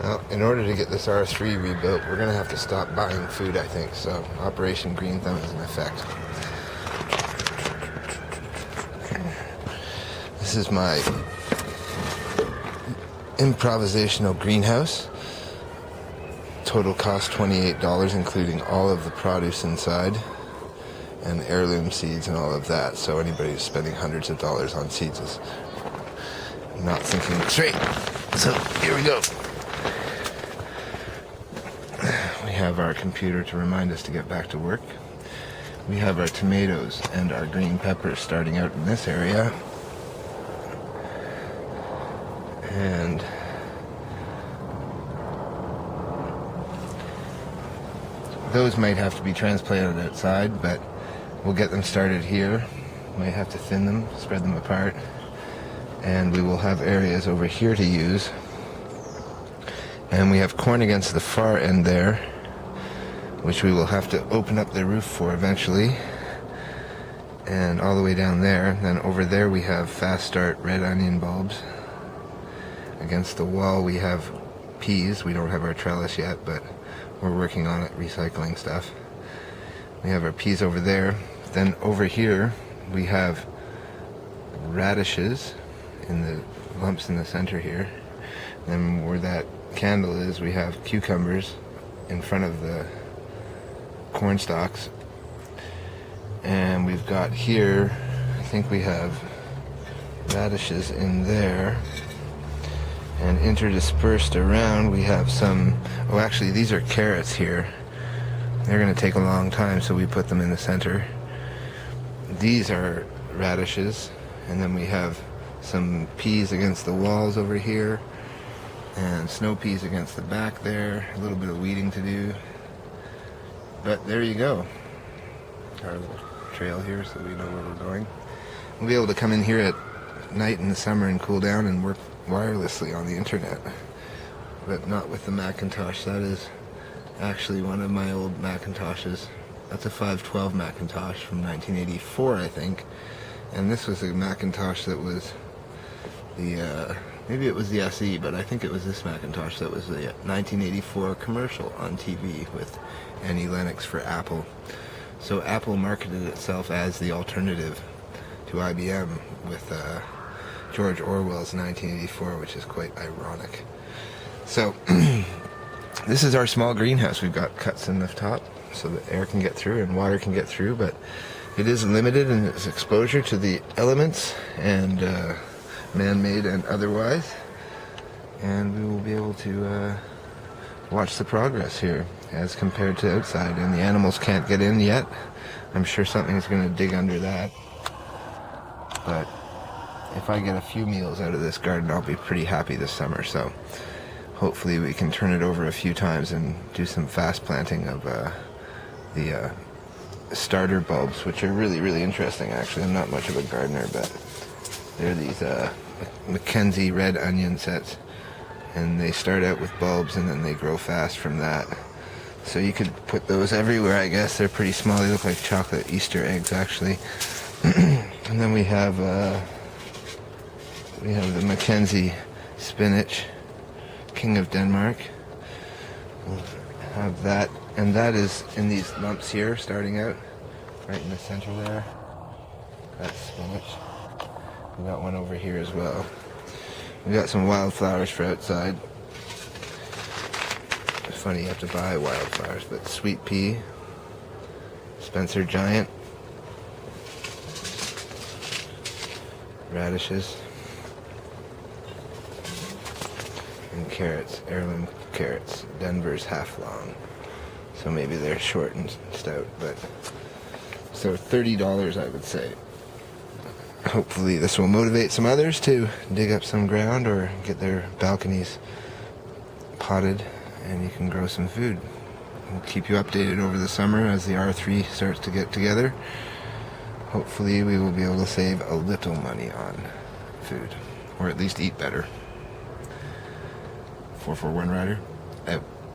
Well, in order to get this R3 rebuilt, we're going to have to stop buying food, I think. So, Operation Green Thumb is in effect. This is my improvisational greenhouse. Total cost $28, including all of the produce inside and heirloom seeds and all of that. So anybody who's spending hundreds of dollars on seeds is not thinking straight. So here we go. We have our computer to remind us to get back to work. We have our tomatoes and our green peppers starting out in this area. And those might have to be transplanted outside, but we'll get them started here. Might have to thin them, spread them apart, and we will have areas over here to use. And we have corn against the far end there, which we will have to open up the roof for eventually, and all the way down there. And then over there we have fast start red onion bulbs. Against the wall we have peas. We don't have our trellis yet, but we're working on it, recycling stuff. We have our peas over there. Then over here we have radishes in the lumps in the center here. Then where that candle is, we have cucumbers in front of the corn stalks. And we've got here, I think we have radishes in there. And interdispersed around we have some, oh actually these are carrots here. They're going to take a long time, so we put them in the center. These are radishes, and then we have some peas against the walls over here, and snow peas against the back there. A little bit of weeding to do, but there you go. Our little trail here so we know where we're going. We'll be able to come in here at night in the summer and cool down and work wirelessly on the internet, but not with the Macintosh. That is actually one of my old Macintoshes. That's a 512 Macintosh from 1984, I think, and this was a Macintosh that was the maybe it was the SE, but I think it was this Macintosh that was the 1984 commercial on TV with Annie Lennox for Apple. So Apple marketed itself as the alternative to IBM with George Orwell's 1984, which is quite ironic. So this is our small greenhouse. We've got cuts in the top so that air can get through and water can get through, but it is limited in its exposure to the elements and man-made and otherwise, and we will be able to watch the progress here as compared to outside. And the animals can't get in yet. I'm sure something's going to dig under that, but if I get a few meals out of this garden, I'll be pretty happy this summer. So hopefully we can turn it over a few times and do some fast planting of the starter bulbs, which are really, really interesting actually. I'm not much of a gardener, but they're these Mackenzie red onion sets, and they start out with bulbs and then they grow fast from that. So you could put those everywhere, I guess. They're pretty small. They look like chocolate Easter eggs actually. And then we have the Mackenzie spinach, King of Denmark. We'll have that, and that is in these lumps here, starting out right in the center there. That's spinach. We got one over here as well. We got some wildflowers for outside. It's funny you have to buy wildflowers, but sweet pea, Spencer giant, radishes, and carrots, heirloom carrots. Denver's half long, so maybe they're short and stout, but so $30 I would say. Hopefully this will motivate some others to dig up some ground or get their balconies potted, and you can grow some food. We'll keep you updated over the summer as the R3 starts to get together. Hopefully we will be able to save a little money on food, or at least eat better. 441 Rider, out.